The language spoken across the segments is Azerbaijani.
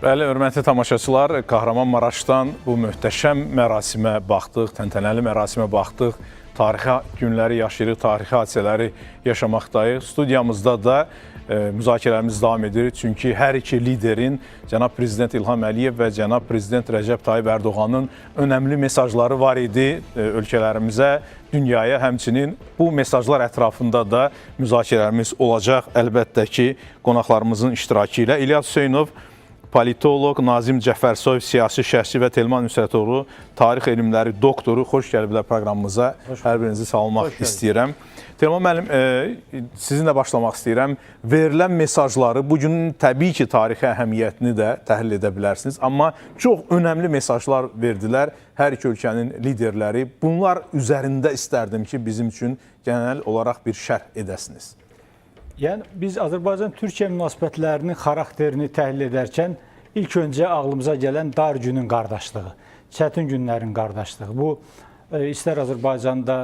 Bəli, hörmətli tamaşaçılar, Kahramanmaraşdan bu möhtəşəm mərasimə baxdıq, təntənəli mərasimə baxdıq. Tarixi günləri yaşayırıq, tarixi hadisələri yaşamaqdayıq. Studiyamızda da müzakirələrimiz davam edir. Çünki hər iki liderin, cənab Prezident İlham Əliyev və cənab Prezident Rəcəb Tayyib Ərdoğanın önəmli mesajları var idi ölkələrimizə, dünyaya. Həmçinin bu mesajlar ətrafında da müzakirələrimiz olacaq. Əlbəttə ki, qonaqlarımızın iştirakı ilə İlyas Hüseynov, politoloq, Nazim Cəfərsoy, siyasi şəxsi və Telman Nüsrətoğlu, tarix elmləri doktoru. Xoş gəliblər proqramımıza. Hər birinizi salmaq istəyirəm. Telman müəllim, sizinlə başlamaq istəyirəm. Verilən mesajları, bugünün təbii ki, tarixi əhəmiyyətini də təhlil edə bilərsiniz. Amma çox önəmli mesajlar verdilər hər iki ölkənin liderləri. Bunlar üzərində istərdim ki, bizim üçün genel olaraq bir şərh edəsiniz. Yəni, biz Azərbaycan-Türkiyə münasibətlərinin xarakterini təhlil edərkən ilk öncə ağlımıza gələn dar günün qardaşlığı, çətin günlərin qardaşlığı. Bu, istər Azərbaycanda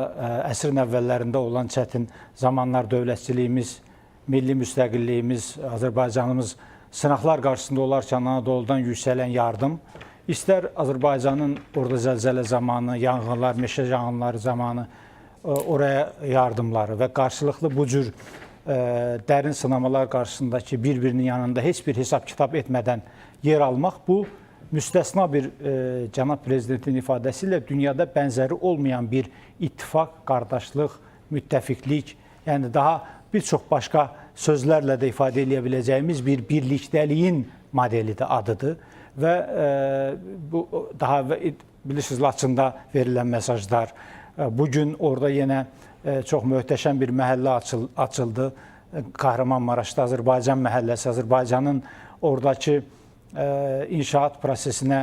əsrin əvvəllərində olan çətin zamanlar dövlətçiliyimiz, milli müstəqilliyimiz, Azərbaycanımız sınaqlar qarşısında olarkən Anadoludan yüksələn yardım, istər Azərbaycanın orada zəlzələ zamanı, yanğınlar, meşə yanğınları zamanı oraya yardımları və qarşılıqlı bu cür dərin sınamalar qarşısındakı bir-birinin yanında heç bir hesab-kitab etmədən yer almaq, bu müstəsna bir cənab prezidentin ifadəsi ilə dünyada bənzəri olmayan bir ittifaq, qardaşlıq, müttəfiqlik, yəni daha bir çox başqa sözlərlə də ifadə edə biləcəyimiz bir birlikdəliyin modelidir, adıdır və bu daha bilirsiniz, Laçında verilən mesajlar, bugün orada yenə çox möhtəşəm bir məhəllə açıldı. Kahramanmaraşda Azərbaycan məhəlləsi, Azərbaycanın oradakı inşaat prosesinə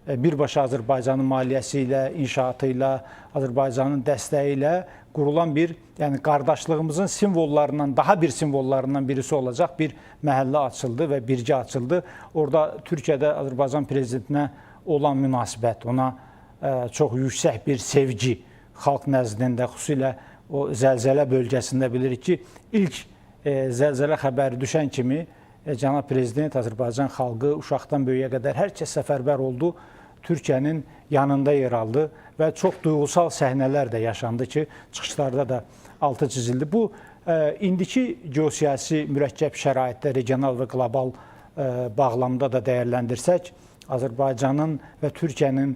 birbaşa Azərbaycanın maliyyəsi ilə, inşaatı ilə, Azərbaycanın dəstəyi ilə qurulan bir, yəni qardaşlığımızın simvollarından, daha bir simvollarından birisi olacaq bir məhəllə açıldı və birgə açıldı. Orada Türkiyədə Azərbaycan prezidentinə olan münasibət, ona çox yüksək bir sevgi xalq nəzdində, xüsusilə o zəlzələ bölgəsində bilirik ki, ilk zəlzələ xəbəri düşən kimi cənab prezident, Azərbaycan xalqı uşaqdan böyüyə qədər hər kəs səfərbər oldu, Türkiyənin yanında yer aldı və çox duyğusal səhnələr də yaşandı ki, çıxışlarda da altı çizildi. Bu, indiki geosiyasi mürəkkəb şəraitdə regional və qlobal bağlamda da dəyərləndirsək, Azərbaycanın və Türkiyənin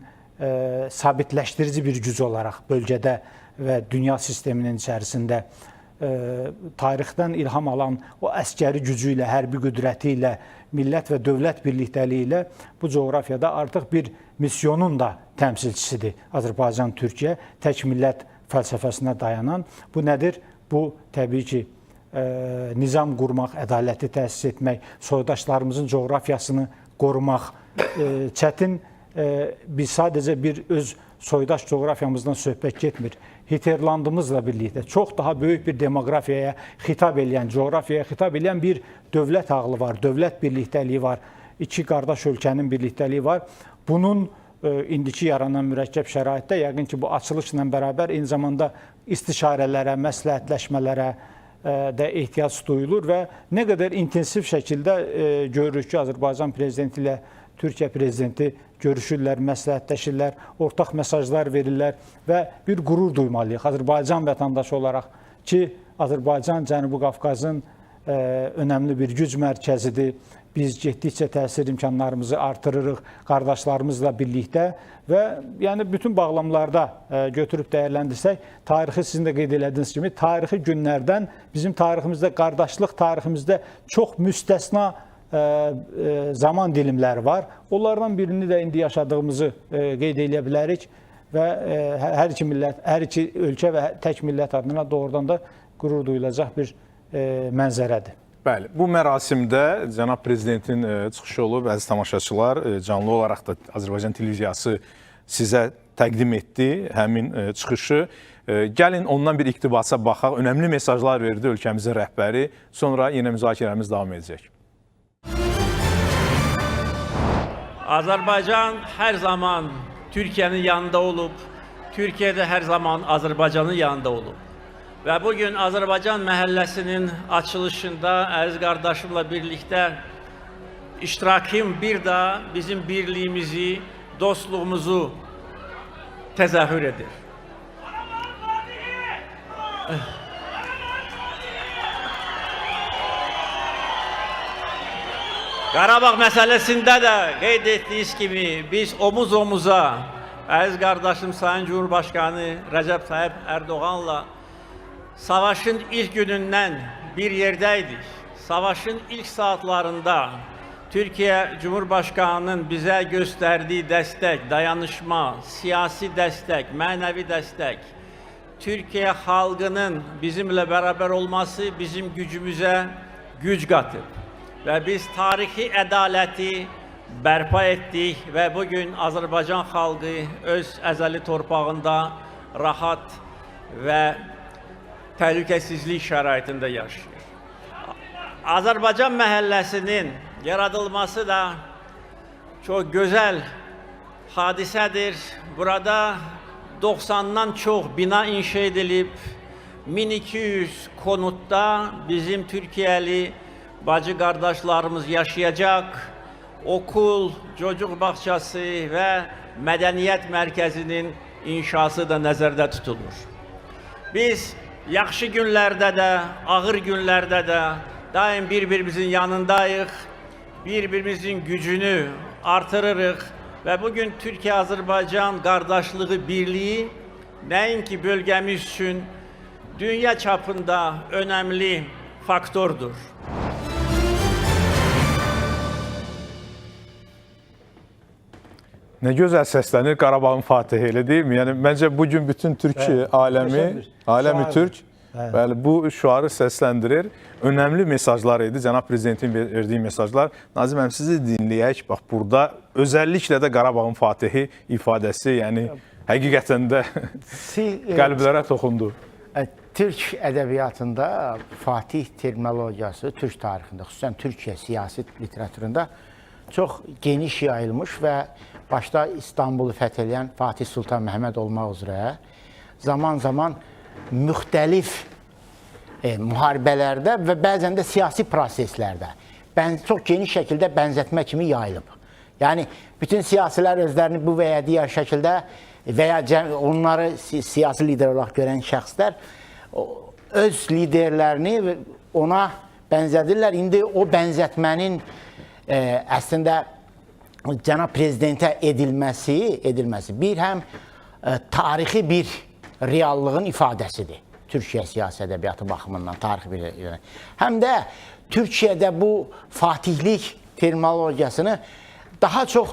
sabitləşdirici bir güc olaraq bölgədə və dünya sisteminin içərisində tarixdən ilham alan o əskəri gücü ilə, hərbi qüdrəti ilə, millət və dövlət birlikdəliyi ilə bu coğrafiyada artıq bir misyonun da təmsilçisidir Azərbaycan-Türkiyə, tək millət fəlsəfəsinə dayanan. Bu nədir? Bu, təbii ki, nizam qurmaq, ədaləti təsis etmək, soydaşlarımızın coğrafiyasını qorumaq, çətin. Biz sadəcə bir öz soydaş coğrafiyamızdan söhbət getmir. Hitlerlandımızla birlikdə çox daha böyük bir demoqrafiyaya xitab edən, coğrafiyaya xitab edən bir dövlət ağlı var, dövlət birlikdəliyi var, iki qardaş ölkənin birlikdəliyi var. Bunun indiki yaranan mürəkkəb şəraitdə yəqin ki, bu açılışla bərabər eyni zamanda istişarələrə, məsləhətləşmələrə də ehtiyac duyulur və nə qədər intensiv şəkildə görürük ki, Azərbaycan prezidenti ilə Türkiyə prezidenti görüşürlər, məsləhətləşirlər, ortaq mesajlar verirlər və bir qürur duymalıyıq Azərbaycan vətəndaşı olaraq ki, Azərbaycan Cənubi Qafqazın önəmli bir güc mərkəzidir. Biz getdikcə təsir imkanlarımızı artırırıq qardaşlarımızla birlikdə və yəni bütün bağlamlarda götürüb dəyərləndirsək, tarixi sizin də qeyd elədiyiniz kimi, tarixi günlərdən bizim tariximizdə, qardaşlıq tariximizdə çox müstəsna zaman dilimləri var. Onlardan birini də indi yaşadığımızı qeyd edə bilərik və hər iki ölkə və tək millət adına doğrudan da qürur duyulacaq bir mənzərədir. Bəli, bu mərasimdə cənab prezidentin çıxışı olub, əziz tamaşaçılar, canlı olaraq da Azərbaycan televiziyası sizə təqdim etdi həmin çıxışı. Gəlin ondan bir iqtibasa baxaq, önəmli mesajlar verdi ölkəmizin rəhbəri, sonra yenə müzakirəmiz davam edəcək. Azərbaycan hər zaman Türkiyənin yanında olub, Türkiyə də hər zaman Azərbaycanın yanında olub. Və bugün Azərbaycan məhəlləsinin açılışında əziz qardaşımla birlikdə iştirakım bir daha bizim birliğimizi, dostluğumuzu tezahür edir. Qarabağ məsələsində də qeyd etdiyiniz kimi biz omuz omuza əziz qardaşım Sayın Cumhurbaşkanı Rəcəb Tayyip Erdoğan'la savaşın ilk günündən bir yerdəydik. Savaşın ilk saatlarında Türkiye Cumhurbaşkanı'nın bize gösterdiği destek, dayanışma, siyasi destek, mənəvi destek, Türkiye halkının bizimle beraber olması bizim gücümüze güc katıb. Ve biz tarihi ədaleti bərpa etdik ve bugün Azərbaycan xalqı öz əzəli torpağında rahat ve təhlükəsizlik şəraitində yaşayır. Azərbaycan məhəlləsinin yaradılması da çok güzel hadisedir. Burada 90'dan çok bina inşa edilip 1200 konutta bizim Türkiye'li bacı kardeşlerimiz yaşayacak. Okul, çocuk bahçesi ve medeniyet merkezinin inşası da nəzərdə tutulur. Biz yaxşı günlerde de, ağır günlerde de daim birbirimizin yanındayıq. Birbirimizin gücünü artırırıq ve bugün Türkiye-Azerbaycan kardeşliği birliği nəinki bölgemiz için dünya çapında önemli faktordur. Ne güzel seslenir Qarabağın Fatihi, elə değil mi? Yani bence bugün bütün Türk alemi Türk bu şuarı seslendirir. Önemli mesajlar idi. Cənab Prezidentin verdiği mesajlar. Nazim əmi, sizi dinləyək. Bax, burada özellikle de Qarabağın Fatihi ifadesi, yani həqiqətən də qəlblərə toxundu. Türk ədəbiyyatında Fatih terminologiyası, Türk tarixində, xüsusən Türkiyə siyasi literaturunda çox geniş yayılmış və başda İstanbul'u fəth edən Fatih Sultan Mehmed olmaq üzrə zaman-zaman müxtəlif müharibələrdə və bəzən də siyasi proseslərdə çox geniş şəkildə bənzətmə kimi yayılıb. Yəni, bütün siyasilər özlərini bu və ya digər şəkildə və ya onları siyasi lider olaraq görən şəxslər öz liderlərini ona bənzədirlər. İndi o bənzətmənin əslində Cənab Prezidentə edilməsi bir həm tarixi bir reallığın ifadəsidir. Türkiyə siyasi ədəbiyyatı baxımından tarixi bir həm də Türkiyədə bu fatihlik terminologiyasını daha çox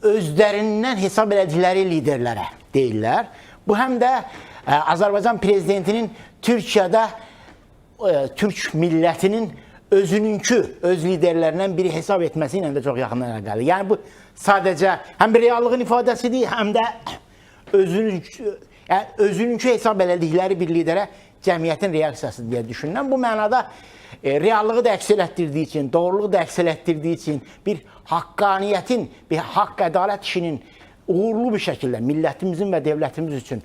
özlərindən hesab elədikləri liderlərə deyirlər. Bu həm də Azərbaycan Prezidentinin Türkiyədə Türk millətinin öz liderlərindən biri hesab etməsi ilə də çox yaxından əlaqəlidir. Yəni bu sadəcə həm bir reallığın ifadəsidir, həm də özününkü hesab elədikləri bir liderə cəmiyyətin reaksiyası deyə düşünürəm. Bu mənada reallığı da əks elətdirdiyi üçün, doğruluğu da əks elətdirdiyi üçün bir haqqaniyyətin, bir haqq ədalət işinin uğurlu bir şəkildə millətimizin və dövlətimiz üçün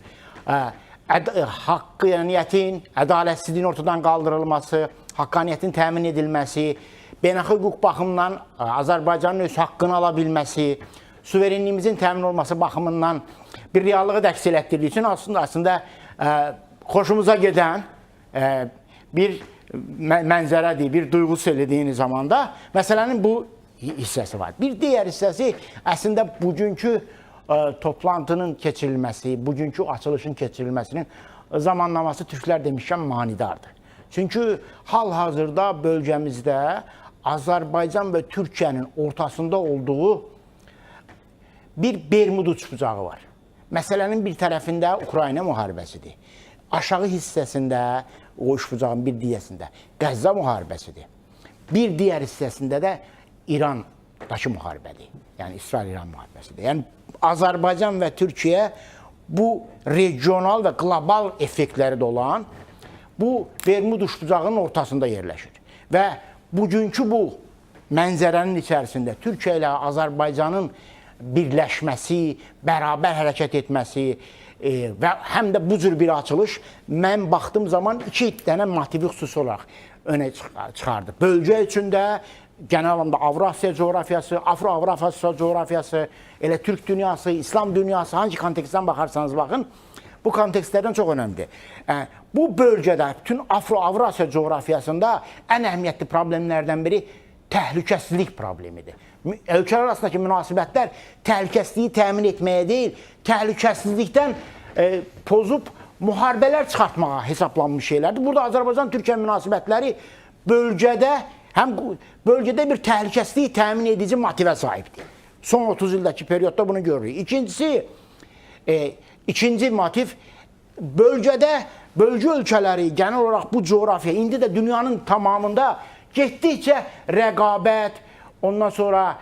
haqqaniyyətin, ədalətsizliyin ortadan qaldırılması, haqqaniyyətin təmin edilməsi, beynəlxalq hüquq baxımından Azərbaycanın öz haqqını ala bilməsi, suverenliyimizin təmin olması baxımından bir reallığı da əks elətdirdiyi üçün aslında xoşumuza gedən bir mənzərədir, bir duyğu söylədiyiniz zamanda məsələnin bu hissəsi var. Bir digər hissəsi əslində bugünkü toplantının keçirilməsi, bugünkü açılışın keçirilməsinin zamanlaması türklər demişkən manidardır. Çünki hal-hazırda bölgəmizdə Azərbaycan və Türkiyənin ortasında olduğu bir Bermud uçbucağı var. Məsələnin bir tərəfində Ukrayna müharibəsidir. Aşağı hissəsində, o uçbucağın bir digərsində Qəzza müharibəsidir. Bir digər hissəsində də İrandakı müharibədir. Yəni İsrail-İran müharibəsidir. Yəni Azərbaycan və Türkiyə bu regional və qlobal effektləri də olan bu Bermud uçbucağının ortasında yerləşir. Və bugünkü bu mənzərənin içərisində Türkiyə ilə Azərbaycanın birləşməsi, bərabər hərəkət etməsi və həm də bu cür bir açılış mən baxdığım zaman iki dənə motivi xüsusi olaraq önə çıxardı. Bölgə üçün də, genel anlamda Avrasya coğrafyası, Afro-Avrasya coğrafyası, elə Türk dünyası, İslam dünyası, hangi kontekstdən baxarsanız baxın, bu kontekstlərdən çox önəmlidir. Bu bölgədə, bütün Afro-Avrasya coğrafyasında ən əhəmiyyətli problemlərdən biri təhlükəsizlik problemidir. Ölkələr arasındakı münasibətlər təhlükəsizliyi təmin etməyə deyil, təhlükəsizlikdən pozub müharibələr çıxartmağa hesablanmış şeylərdir. Burada Azərbaycan-Türkiyə münasibətləri bölgədə bir təhlükəsizliyi təmin edici motivə sahibdir. Son 30 ildəki periyodda bunu görürük. İkinci motiv, bölgə ölkələri, genel olaraq bu coğrafya, indi də dünyanın tamamında getdikcə rəqabət, ondan sonra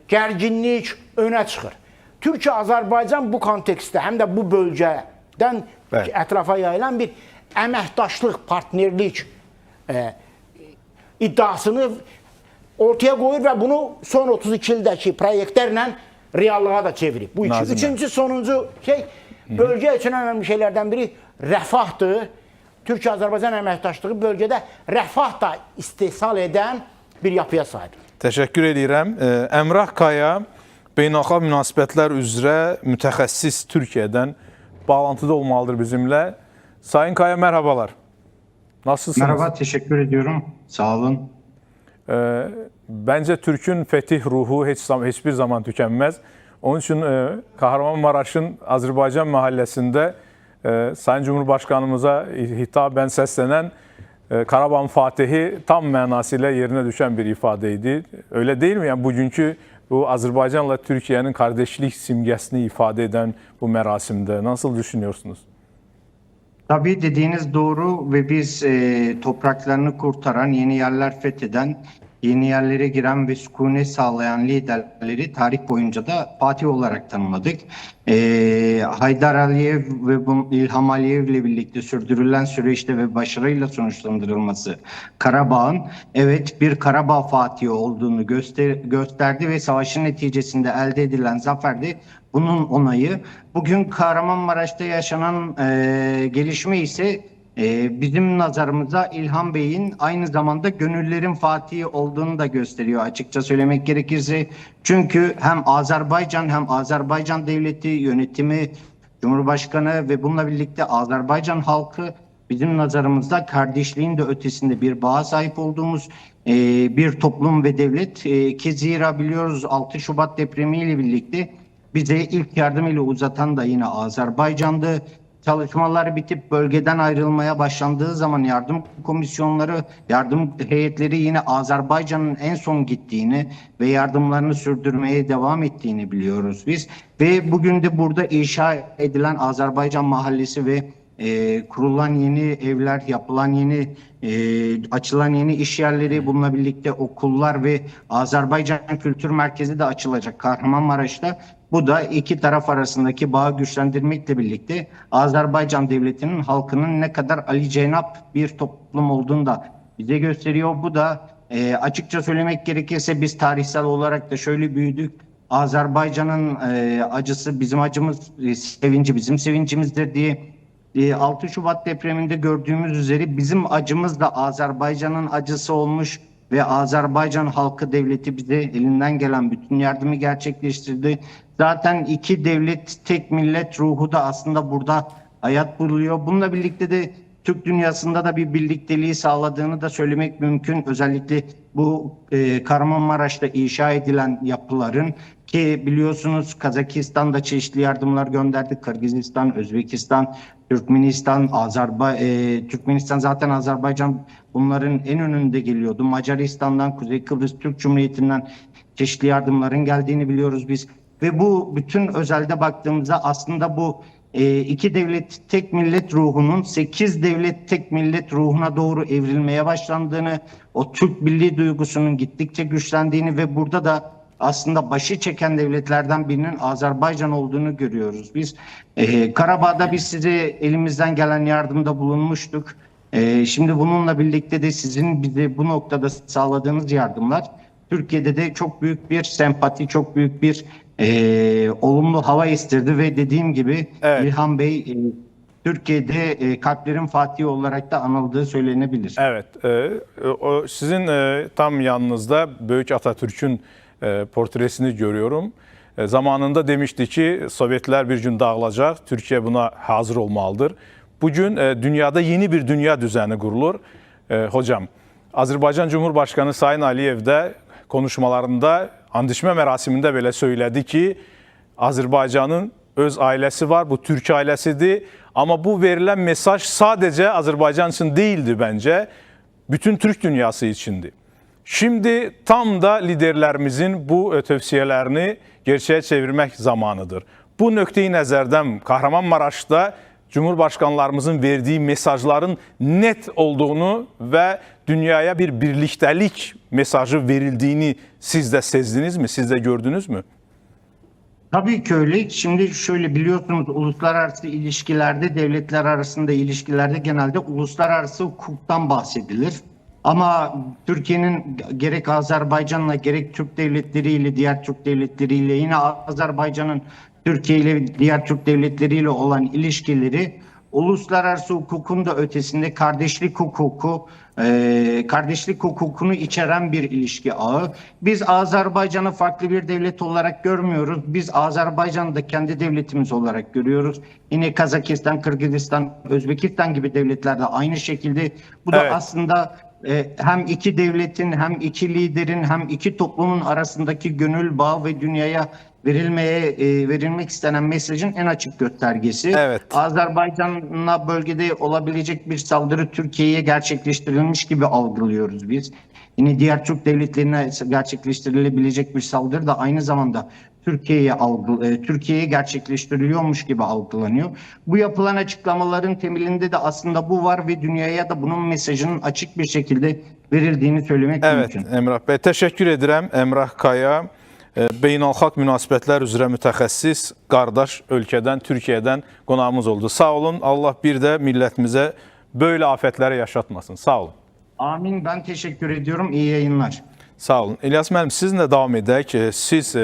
gərginlik önə çıxır. Türkiyə-Azərbaycan bu kontekstdə, həm də bu bölgədən ətrafa yayılan bir əməkdaşlıq, partnerlik iddiasını ortaya qoyur və bunu son 32 ildəki proyektlərlə reallığa da çevirib. Bu iki. Üçüncü, sonuncu şey, bölgə üçün önemli şeylərdən biri rəfahdır. Türkiyə-Azərbaycan əməkdaşlığı bölgədə rəfah da istehsal edən bir yapıya sahibdir. Təşəkkür edirəm. Əmrah Kaya, beynəlxalq münasibətlər üzrə mütəxəssis Türkiyədən bağlantıda olmalıdır bizimlə. Sayın Kaya, merhabalar. Nasılsınız? Merhaba, teşekkür ediyorum. Sağ olun. Bence Türk'ün fetih ruhu hiçbir zaman tükenmez. Onun için Kahramanmaraş'ın Azərbaycan mahallesinde Sayın Cumhurbaşkanımıza hitaben səslənən Qarabağın Fatihi tam mənasıyla yerine düşen bir ifadeydi. Öyle değil mi? Yani bugünkü bu Azərbaycanla Türkiye'nin kardeşlik simgesini ifade eden bu merasimde nasıl düşünüyorsunuz? Tabii dediğiniz doğru ve biz topraklarını kurtaran, yeni yerler fetheden, yeni yerlere giren ve sükunet sağlayan liderleri tarih boyunca da Fatih olarak tanımladık. Haydar Aliyev ve İlham Aliyev ile birlikte sürdürülen süreçte ve başarıyla sonuçlandırılması Karabağ'ın evet bir Karabağ Fatihi olduğunu gösterdi ve savaşın neticesinde elde edilen zafer de bunun onayı. Bugün Kahramanmaraş'ta yaşanan gelişme ise bizim nazarımıza İlham Bey'in aynı zamanda gönüllerin Fatihi olduğunu da gösteriyor açıkça söylemek gerekirse. Çünkü hem Azerbaycan devleti yönetimi, Cumhurbaşkanı ve bununla birlikte Azerbaycan halkı bizim nazarımızda kardeşliğin de ötesinde bir bağa sahip olduğumuz bir toplum ve devlet. Ki zira biliyoruz 6 Şubat depremiyle birlikte bize ilk yardım eli uzatan da yine Azerbaycan'dı. Çalışmalar bitip bölgeden ayrılmaya başlandığı zaman yardım komisyonları, yardım heyetleri yine Azerbaycan'ın en son gittiğini ve yardımlarını sürdürmeye devam ettiğini biliyoruz biz. Ve bugün de burada inşa edilen Azerbaycan Mahallesi ve kurulan yeni evler, yapılan yeni, açılan yeni iş yerleri, bununla birlikte okullar ve Azerbaycan Kültür Merkezi de açılacak Kahramanmaraş'ta. Bu da iki taraf arasındaki bağı güçlendirmekle birlikte Azerbaycan devletinin, halkının ne kadar Ali Cenap bir toplum olduğunu da bize gösteriyor. Bu da açıkça söylemek gerekirse biz tarihsel olarak da şöyle büyüdük. Azerbaycan'ın acısı bizim acımız, sevinci bizim sevincimizdir diye. 6 Şubat depreminde gördüğümüz üzere bizim acımız da Azerbaycan'ın acısı olmuş ve Azerbaycan halkı devleti bize elinden gelen bütün yardımı gerçekleştirdi. Zaten iki devlet tek millet ruhu da aslında burada hayat buluyor. Bununla birlikte de Türk dünyasında da bir birlikteliği sağladığını da söylemek mümkün. Özellikle bu Kahramanmaraş'ta inşa edilen yapıların, ki biliyorsunuz Kazakistan'da çeşitli yardımlar gönderdi. Kırgızistan, Özbekistan, Türkmenistan, Türkmenistan zaten Azerbaycan bunların en önünde geliyordu. Macaristan'dan, Kuzey Kıbrıs Türk Cumhuriyeti'nden çeşitli yardımların geldiğini biliyoruz biz. Ve bu bütün özelde baktığımızda aslında bu iki devlet tek millet ruhunun 8 devlet tek millet ruhuna doğru evrilmeye başlandığını, o Türk birliği duygusunun gittikçe güçlendiğini ve burada da aslında başı çeken devletlerden birinin Azerbaycan olduğunu görüyoruz biz. Karabağ'da biz size elimizden gelen yardımda bulunmuştuk. Şimdi bununla birlikte de sizin bize bu noktada sağladığınız yardımlar Türkiye'de de çok büyük bir sempati, çok büyük bir olumlu hava estirdi ve dediğim gibi evet. İlham Bey Türkiye'de kalplerin Fatihi olarak da anıldığı söylenebilir. Evet, sizin tam yanınızda Böyük Atatürk'ün portresini görüyorum. Zamanında demişti ki Sovyetler bir gün dağılacak, Türkiye buna hazır olmalıdır. Bugün dünyada yeni bir dünya düzeni kurulur. Hocam, Azərbaycan Cumhurbaşkanı Sayın Aliyev de konuşmalarında, andişmə mərasimində belə söylədi ki, Azərbaycanın öz ailəsi var, bu Türk ailəsidir. Ama bu verilen mesaj sadece Azerbaycan için değildi bence. Bütün Türk dünyası içindi. Şimdi tam da liderlerimizin bu tövsiyelerini gerçeğe çevirmek zamanıdır. Bu nöqteyi nəzərdən Kahramanmaraş'ta Cumhurbaşkanlarımızın verdiği mesajların net olduğunu ve dünyaya bir birliktelik mesajı verildiğini siz de sezdiniz mi? Siz de gördünüz mü? Tabii ki öyle. Şimdi şöyle biliyorsunuz uluslararası ilişkilerde, devletler arasında ilişkilerde genelde uluslararası hukuktan bahsedilir. Ama Türkiye'nin gerek Azerbaycan'la gerek Türk devletleriyle, diğer Türk devletleriyle, yine Azerbaycan'ın Türkiye ile diğer Türk devletleriyle olan ilişkileri uluslararası hukukun da ötesinde kardeşlik hukukunu içeren bir ilişki ağı. Biz Azerbaycan'ı farklı bir devlet olarak görmüyoruz. Biz Azerbaycan'ı da kendi devletimiz olarak görüyoruz. Yine Kazakistan, Kırgızistan, Özbekistan gibi devletlerle aynı şekilde. Bu da Evet. aslında hem iki devletin, hem iki liderin, hem iki toplumun arasındaki gönül bağı ve dünyaya verilmek istenen mesajın en açık göstergesi. Evet. Azerbaycan'a bölgede olabilecek bir saldırı Türkiye'ye gerçekleştirilmiş gibi algılıyoruz biz. Yine diğer Türk devletlerine gerçekleştirilebilecek bir saldırı da aynı zamanda Türkiye'ye gerçekleştiriliyormuş gibi algılanıyor. Bu yapılan açıklamaların temelinde de aslında bu var ve dünyaya da bunun mesajının açık bir şekilde verildiğini söylemek Evet, mümkün. Emrah Bey, teşekkür edirəm. Emrah Kaya, beynəlxalq münasibətlər üzrə mütəxəssis, qardaş ölkədən, Türkiyədən qonağımız oldu. Sağ olun, Allah bir də millətimizə böyle afətləri yaşatmasın. Sağ olun. Amin. Ben teşekkür ediyorum. İyi yayınlar. Sağ olun. İlyas müəllim, sizinlə davam edək. Siz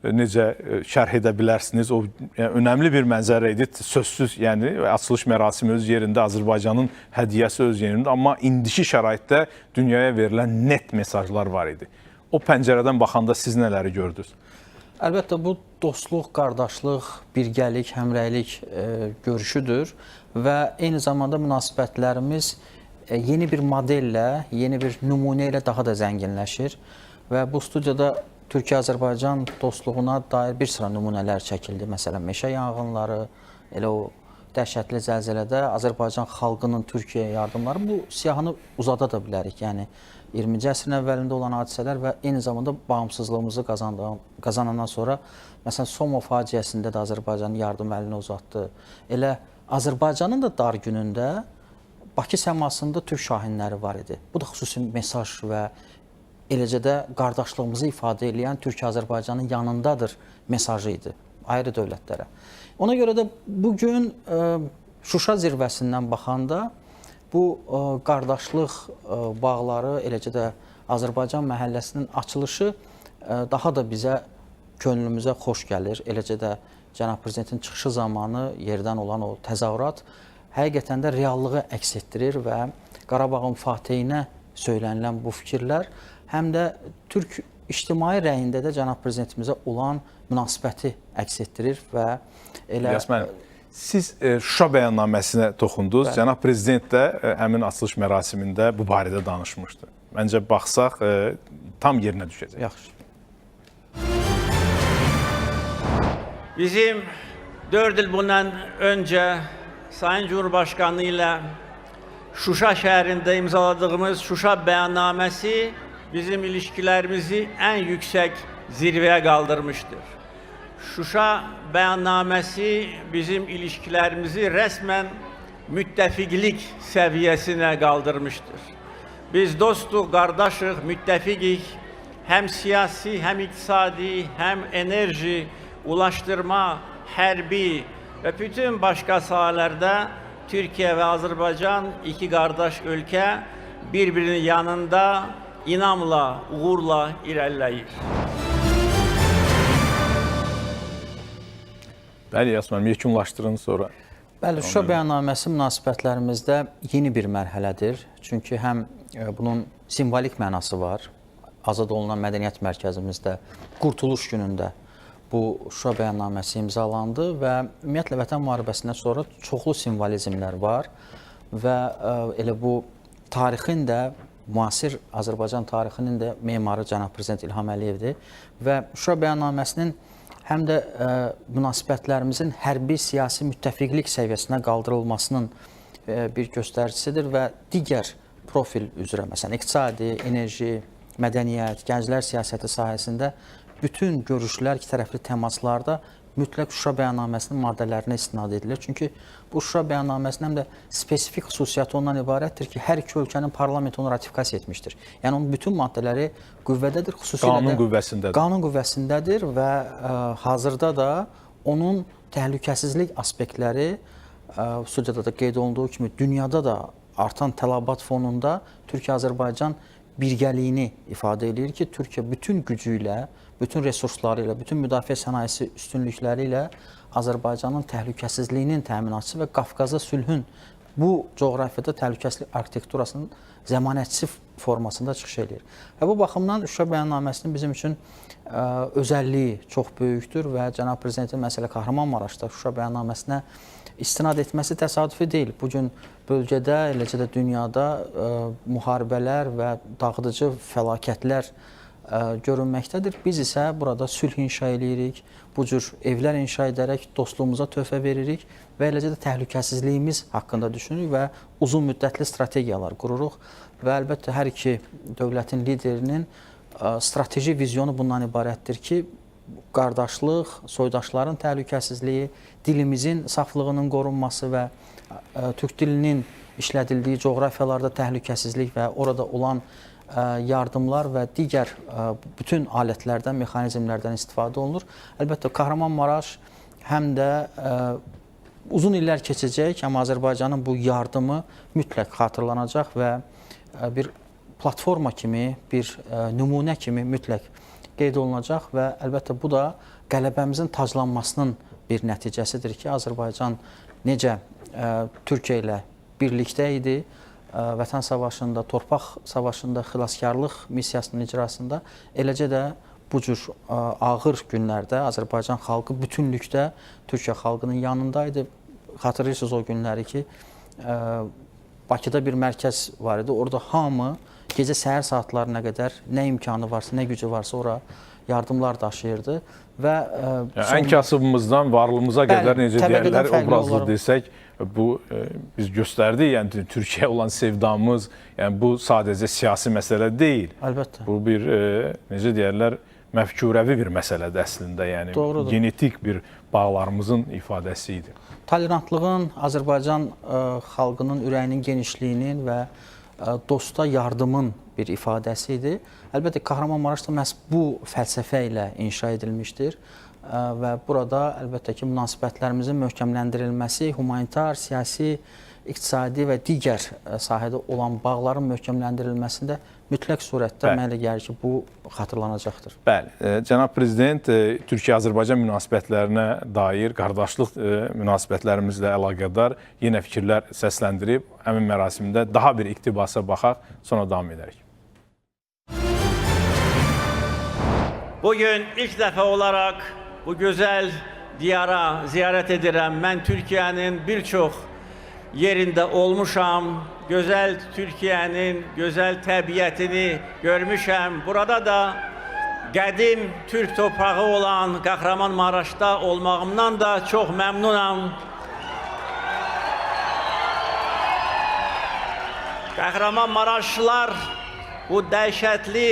necə şərh edə bilərsiniz? O önəmli bir mənzərə idi. Sözsüz, yəni açılış mərasimi öz yerində, Azərbaycanın hədiyyəsi öz yerində, amma indiki şəraitdə dünyaya verilən net mesajlar var idi. O pəncərədən baxanda siz nələri gördünüz? Əlbəttə bu dostluq, qardaşlıq, birgəlik, həmrəylik görüşüdür və eyni zamanda münasibətlərimiz yeni bir modellə, yeni bir nümunə ilə daha da zənginləşir və bu studiyada Türkiyə-Azərbaycan dostluğuna dair bir sıra nümunələr çəkildi. Məsələn, meşə yanğınları, elə o dəhşətli zəlzələdə Azərbaycan xalqının Türkiyəyə yardımları, bu siyahını uzada da bilərik. Yəni 20-ci əsrin əvvəlində olan hadisələr və eyni zamanda bağımsızlığımızı qazanandan sonra, məsələn, Soma faciəsində də Azərbaycanın yardım əlini uzatdı. Elə Azərbaycanın da dar günündə Bakı səmasında Türk şahinləri var idi. Bu da xüsusi mesaj və eləcə də qardaşlığımızı ifadə edən Türkiyə-Azərbaycanın yanındadır mesajı idi ayrı dövlətlərə. Ona görə də bugün Şuşa zirvəsindən baxanda bu qardaşlıq bağları, eləcə də Azərbaycan məhəlləsinin açılışı daha da bizə, könlümüzə xoş gəlir. Eləcə də Cənab Prezidentin çıxışı zamanı yerdən olan o təzahürat həqiqətən də reallığı əks etdirir və Qarabağın fatihine söylənilən bu fikirlər həm də Türk ictimai rəyində də Cənab Prezidentimizə olan münasibəti əks etdirir və elə... İlyas müəllim, siz Şuşa bəyannaməsinə toxundunuz. Cənab Prezident də həmin açılış mərasimində bu barədə danışmışdı. Məncə baxsaq tam yerinə düşəcək. Yaxşı. Bizim 4 yıl bundan önce Sayın Cumhurbaşkanı ile Şuşa şehrinde imzaladığımız Şuşa beyannamesi bizim ilişkilerimizi en yüksek zirveye kaldırmıştır. Şuşa beyannamesi bizim ilişkilerimizi resmen müttefiklik seviyesine kaldırmıştır. Biz dostuz, kardeşiz, müttefikik, hem siyasi, hem iktisadi, hem enerji, ulaştırma, hərbi ve bütün başka sahalarda Türkiye ve Azerbaycan iki kardeş ülke birbirinin yanında inamla, uğurla ilerleyir. Bəli, İlyas müəllim, yekunlaşdırın sonra. Bəli, Şuşa bəyannaməsi münasibətlərimizdə yeni bir mərhələdir. Çünki həm bunun simvolik mənası var. Azad olunan mədəniyyət mərkəzimizdə Qurtuluş günündə bu Şuşa bəyannaməsi imzalandı və ümumiyyətlə Vətən müharibəsindən sonra çoxlu simvolizmlər var və elə bu tarixin də, müasir Azərbaycan tarixinin də memarı cənab Prezident İlham Əliyevdir və Şuşa bəyannaməsinin həm də münasibətlərimizin hərbi siyasi müttəfiqlik səviyyəsinə qaldırılmasının bir göstəricisidir və digər profil üzrə, məsələn, iqtisadi, enerji, mədəniyyət, gənclər siyasəti sahəsində bütün görüşlər, iki tərəfli təmaslarda mütləq Şuşa bəyannaməsinin maddələrinə istinad edilir. Çünki bu Şuşa bəyannaməsinin həm də spesifik xüsusiyyəti ondan ibarətdir ki, hər iki ölkənin parlamenti onu ratifikasiya etmişdir. Yəni onun bütün maddələri qüvvədədir, xüsusilə qanun qüvvəsindədir və hazırda da onun təhlükəsizlik aspektləri studiyada da qeyd olunduğu kimi dünyada da artan tələbat fonunda Türkiyə-Azərbaycan birgəliyini ifadə edir ki, Türkiyə bütün gücü ilə, bütün resursları ilə, bütün müdafiə sənayesi üstünlükləri ilə Azərbaycanın təhlükəsizliyinin təminatçısı və Qafqazda sülhün bu coğrafiyada təhlükəsizlik arxitekturasının zəmanətçisi formasında çıxış edir. Və bu baxımdan Şuşa bəyannaməsinin bizim üçün özəlliyi çox böyükdür və cənab Prezidentin məsələ Kahramanmaraşda Şuşa bəyannaməsinə istinad etməsi təsadüfi deyil. Bugün bölgədə, eləcə də dünyada müharibələr və dağıdıcı fəlakətlər görünməkdədir. Biz isə burada sülh inşa edirik, bu cür evlər inşa edərək dostluğumuza töhfə veririk və eləcə də təhlükəsizliyimiz haqqında düşünürük və uzun müddətli strategiyalar qururuq və əlbəttə hər iki dövlətin liderinin strateji vizyonu bundan ibarətdir ki, qardaşlıq, soydaşların təhlükəsizliyi, dilimizin saflığının qorunması və türk dilinin işlədildiyi coğrafiyalarda təhlükəsizlik və orada olan yardımlar və digər bütün alətlərdən, mexanizmlərdən istifadə olunur. Əlbəttə, Kahramanmaraş həm də uzun illər keçəcək, amma Azərbaycanın bu yardımı mütləq xatırlanacaq və bir platforma kimi, bir nümunə kimi mütləq qeyd olunacaq və əlbəttə bu da qələbəmizin taclanmasının bir nəticəsidir ki, Azərbaycan necə Türkiyə ilə birlikdə idi, Vətən savaşında, torpaq savaşında, xilaskarlıq missiyasının icrasında, eləcə də bu cür ağır günlərdə Azərbaycan xalqı bütünlükdə Türkiyə xalqının yanındaydı. Xatırlayırsınız o günləri ki, Bakıda bir mərkəz var idi, orada hamı gecə səhər saatlarına qədər nə imkanı varsa, nə gücü varsa ora yardımlar daşıyırdı və ən kasıbımızdan varlığımıza qədər necə deyərlər, obrazlı desək, bu biz göstərdik, yəni Türkiyə olan sevdamız, yəni bu sadəcə siyasi məsələ deyil. Əlbəttə. Bu bir necə deyərlər, məfkurəvi bir məsələdir əslində, yəni doğrudur, genetik bir bağlarımızın ifadəsi idi. Tolerantlığın, Azərbaycan xalqının ürəyinin genişliyinin və dosta yardımın bir ifadəsi idi. Əlbəttə, Kahramanmaraşda məhz bu fəlsəfə ilə inşa edilmişdir və burada əlbəttə ki, münasibətlərimizin möhkəmləndirilməsi, humanitar, siyasi, iqtisadi və digər sahədə olan bağların möhkəmləndirilməsində mütləq surətdə mənə elə gəlir ki, bu xatırlanacaqdır. Bəli, cənab Prezident Türkiyə-Azərbaycan münasibətlərinə dair, qardaşlıq münasibətlərimizlə əlaqədar yenə fikirlər səsləndirib, həmin mərasimdə daha bir iqtibasa baxaq, sonra davam edərik. Bugün ilk dəfə olaraq bu gözəl diyara ziyarət edirəm. Mən Türkiyənin bir çox yerində olmuşam, gözəl Türkiyənin gözəl təbiətini görmüşəm. Burada da qədim Türk torpağı olan Kahramanmaraşda olmağımdan da çox məmnunam. Kahramanmaraşlılar bu dəhşətli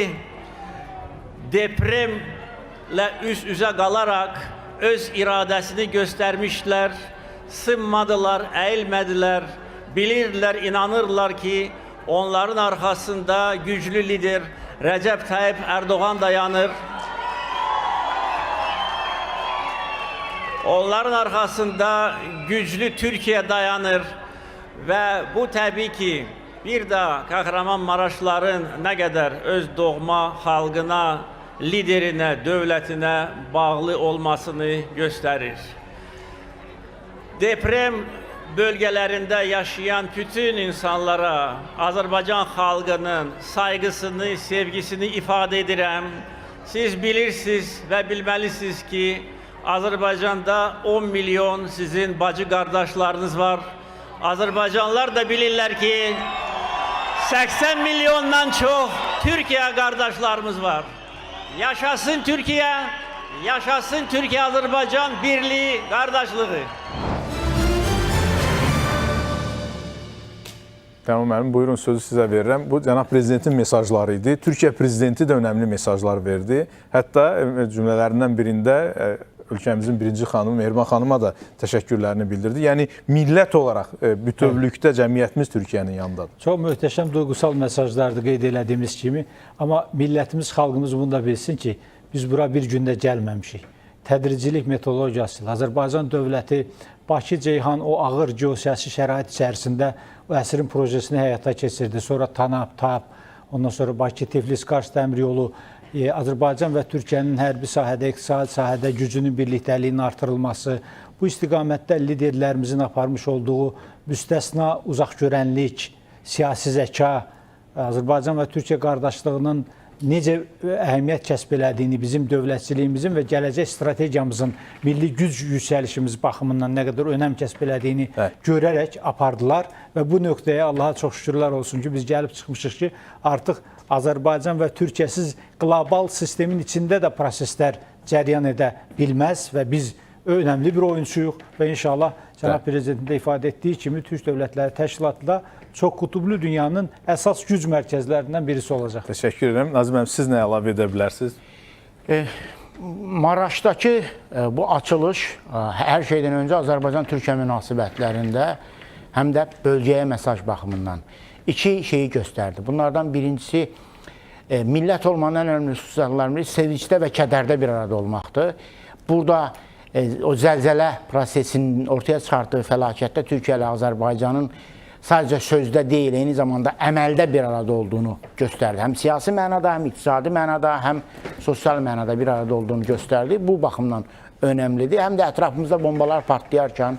depremlə üz-üzə qalaraq öz iradəsini göstərmişlər, sınmadılar, əyilmədilər, bilirdilər, inanırlar ki, onların arxasında güclü lider Rəcəb Tayyip Erdoğan dayanır. Onların arxasında güclü Türkiyə dayanır və bu təbii ki, bir də Kahramanmaraşlıların nə qədər öz doğma xalqına, liderinə, dövlətinə bağlı olmasını göstərir. Deprem bölgelerinde yaşayan bütün insanlara Azərbaycan xalqının saygısını, sevgisini ifade edirəm. Siz bilirsiniz ve bilmelisiniz ki Azərbaycanda 10 milyon sizin bacı kardeşleriniz var. Azərbaycanlılar da bilirler ki 80 milyondan çok Türkiye kardeşlerimiz var. Yaşasın Türkiye, yaşasın Türkiye-Azərbaycan birliği, kardeşliği. Tamam müəllim, buyurun sözü sizə verirəm. Bu cənab prezidentin mesajları idi. Türkiyə prezidenti də önəmli mesajlar verdi. Hətta cümlələrindən birində ölkəmizin birinci xanımı Mehriban xanıma da təşəkkürlərini bildirdi. Yəni millət olaraq bütövlükdə cəmiyyətimiz Türkiyənin yanındadır. Çox möhtəşəm duygusal mesajlardı qeyd elədiyimiz kimi. Amma millətimiz, xalqımız bunu da bilsin ki, biz bura bir gündə gəlməmişik. Tədricilik metodologiyası ilə Azərbaycan dövləti Bakı-Ceyhan o ağır geosiyasi şərait içərisində o əsrin projesini həyata keçirdi. Sonra TANAP, TAP, ondan sonra Bakı-Tiflis-Kars dəmir yolu, Azərbaycan və Türkiyənin hərbi sahədə, iqtisadi sahədə gücünün birlikdəliyinin artırılması, bu istiqamətdə liderlərimizin aparmış olduğu müstəsna uzaqgörənlik, siyasi zəka, Azərbaycan və Türkiyə qardaşlığının necə əhəmiyyət kəsb elədiyini, bizim dövlətçiliyimizin və gələcək strategiyamızın milli güc yüksəlişimiz baxımından nə qədər önəm kəsb elədiyini görərək apardılar və bu nöqtəyə Allaha çox şükürlər olsun ki, biz gəlib çıxmışıq ki, artıq Azərbaycan və Türkiyəsiz qlobal sistemin içində də proseslər cəryan edə bilməz və biz önəmli bir oyuncuyuq və inşallah cənab prezidentin də ifadə etdiyi kimi Türk Dövlətləri Təşkilatı da çox qutublu dünyanın əsas güc mərkəzlərindən birisi olacaq. Təşəkkür edirəm. Nazım müəllim, siz nə əlavə edə bilərsiniz? Maraşdakı bu açılış hər şeydən öncə Azərbaycan-Türkiyə münasibətlərində həm də bölgəyə mesaj baxımından iki şeyi göstərdi. Bunlardan birincisi millət olmanın ən önəmli xüsusiyyətlərindən sevincdə və kədərdə bir arada olmaqdır. Burada o zəlzələ prosesinin ortaya çıxartdığı fəlakətdə Türkiyə ilə Azərbaycanın sadəcə sözdə deyil, eyni zamanda əməldə bir arada olduğunu göstərdi. Həm siyasi mənada, həm iqtisadi mənada, həm sosial mənada bir arada olduğunu göstərdi. Bu baxımdan önəmlidir. Həm də ətrafımızda bombalar partlayarkən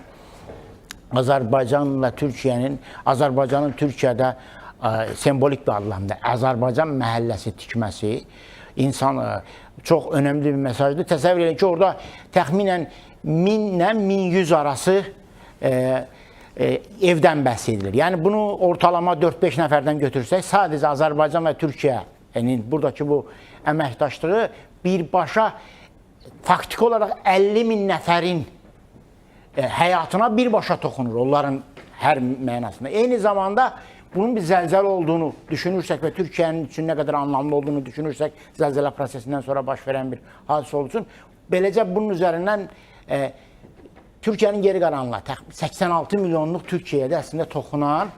Azərbaycan və Türkiyənin, Azərbaycanın Türkiyədə sembolik bir adlamda Azərbaycan məhəlləsi tikməsi insan çox önəmli bir mesajdır. Təsəvvür edin ki, orada təxminən 1000-lə 1100 arası evdən bəhs edilir. Yəni bunu ortalama 4-5 nəfərdən götürsək, sadəcə Azərbaycan və Türkiyə, yəni buradakı bu əməkdaşlığı birbaşa faktiki olaraq 50.000 nəfərin həyatına birbaşa toxunur, onların hər mənasında. Eyni zamanda bunun bir zəlzələ olduğunu düşünürsək və Türkiyənin üçün nə qədər anlamlı olduğunu düşünürsək, zəlzələ prosesindən sonra baş verən bir hadisə olsun. Beləcə bunun üzərindən Türkiyənin geri qalanına 86 milyonluq Türkiyədə əslində toxunan,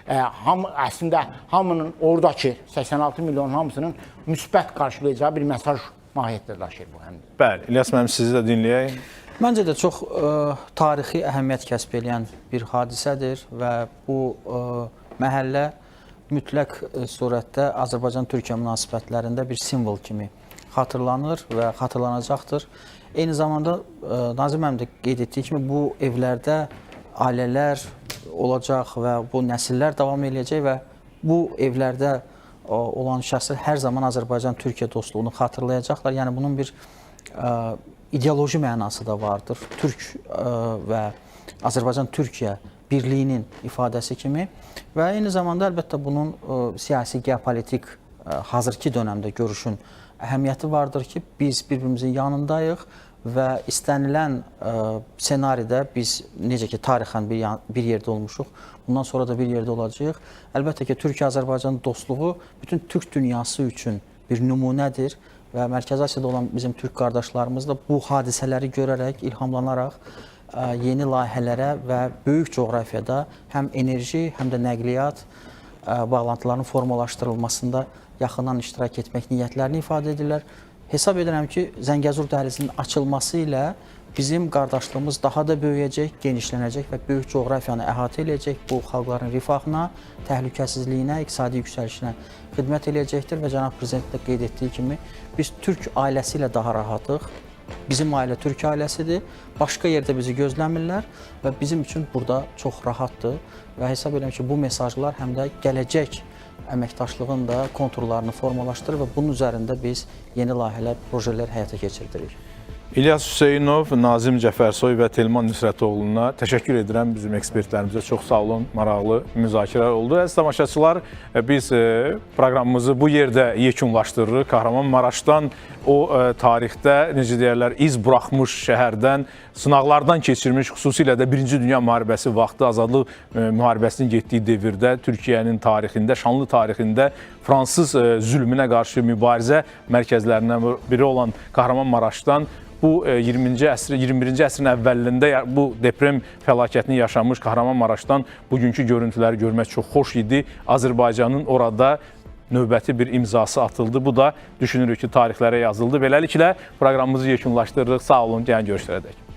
əslində hamının oradakı 86 milyon hamısının müsbət qarşılayacağı bir mesaj mahiyyətdə daşıyır bu həm. Bəli, İlyas müəllim, sizi də dinləyək. Məncə də çox tarixi əhəmiyyət kəsb edən bir hadisədir və bu məhəllə mütləq surətdə Azərbaycan-Türkiyə münasibətlərində bir simvol kimi xatırlanır və xatırlanacaqdır. Eyni zamanda Nazim müəllim də qeyd etdiyi kimi bu evlərdə ailələr olacaq və bu nəsillər davam edəcək və bu evlərdə olan şəxslər hər zaman Azərbaycan-Türkiyə dostluğunu xatırlayacaqlar. Yəni bunun bir ideoloji mənası da vardır. Türk və Azərbaycan-Türkiyə birliyinin ifadəsi kimi və eyni zamanda əlbəttə bunun siyasi, geopolitik hazırki dönəmdə görüşün əhəmiyyəti vardır ki, biz bir-birimizin yanındayıq və istənilən senaridə biz necə ki tarixən bir yerdə olmuşuq, bundan sonra da bir yerdə olacağıq. Əlbəttə ki, Türkiyə-Azərbaycan dostluğu bütün Türk dünyası üçün bir nümunədir və Mərkəzi Asiyada olan bizim Türk qardaşlarımız da bu hadisələri görərək, ilhamlanaraq yeni layihələrə və böyük coğrafiyada həm enerji, həm də nəqliyyat bağlantılarının formalaşdırılmasında yaxından iştirak etmək niyyətlərini ifadə edirlər. Hesab edirəm ki, Zəngəzur dəhlizinin açılması ilə bizim qardaşlığımız daha da böyüyəcək, genişlənəcək və böyük coğrafiyanı əhatə edəcək. Bu xalqların rifahına, təhlükəsizliyinə, iqtisadi yüksəlişinə xidmət edəcəkdir və cənab prezident də qeyd etdiyi kimi biz Türk ailəsi ilə daha rahatıq bizim ailə Türk ailəsidir. Başqa yerdə bizi gözləmirlər və bizim üçün burada çox rahatdır və hesab edirəm ki, bu mesajlar həm də gələcək əməkdaşlığın da konturlarını formalaşdırır və bunun üzərində biz yeni layihələr, projelər həyata keçirdirik. İlyas Hüseynov, Nazim Cəfərsoy və Telman Nüsrətoğlu'na təşəkkür edirəm. Bizim ekspertlərimizə çox sağ olun, maraqlı müzakirələr oldu. Əziz tamaşaçılar, biz proqramımızı bu yerdə yekunlaşdırırıq. Kahramanmaraşdan, o tarixdə, necə deyərlər, iz buraxmış şəhərdən, sınaqlardan keçirmiş, xüsusilə də Birinci Dünya müharibəsi vaxtı, azadlıq müharibəsinin getdiyi devirdə, Türkiyənin tarixində, şanlı tarixində fransız zülmünə qarşı mübarizə mərkəzlərindən biri olan Kahramanmaraşdan bu 21-ci əsrin əvvəlində bu deprem fəlakətini yaşamış Kahramanmaraşdan bugünkü görüntüləri görmək çox xoş idi. Azərbaycanın orada növbəti bir imzası atıldı. Bu da düşünürük ki, tarixlərə yazıldı. Beləliklə, proqramımızı yekunlaşdırırıq. Sağ olun, gəlin görüşlərə dək.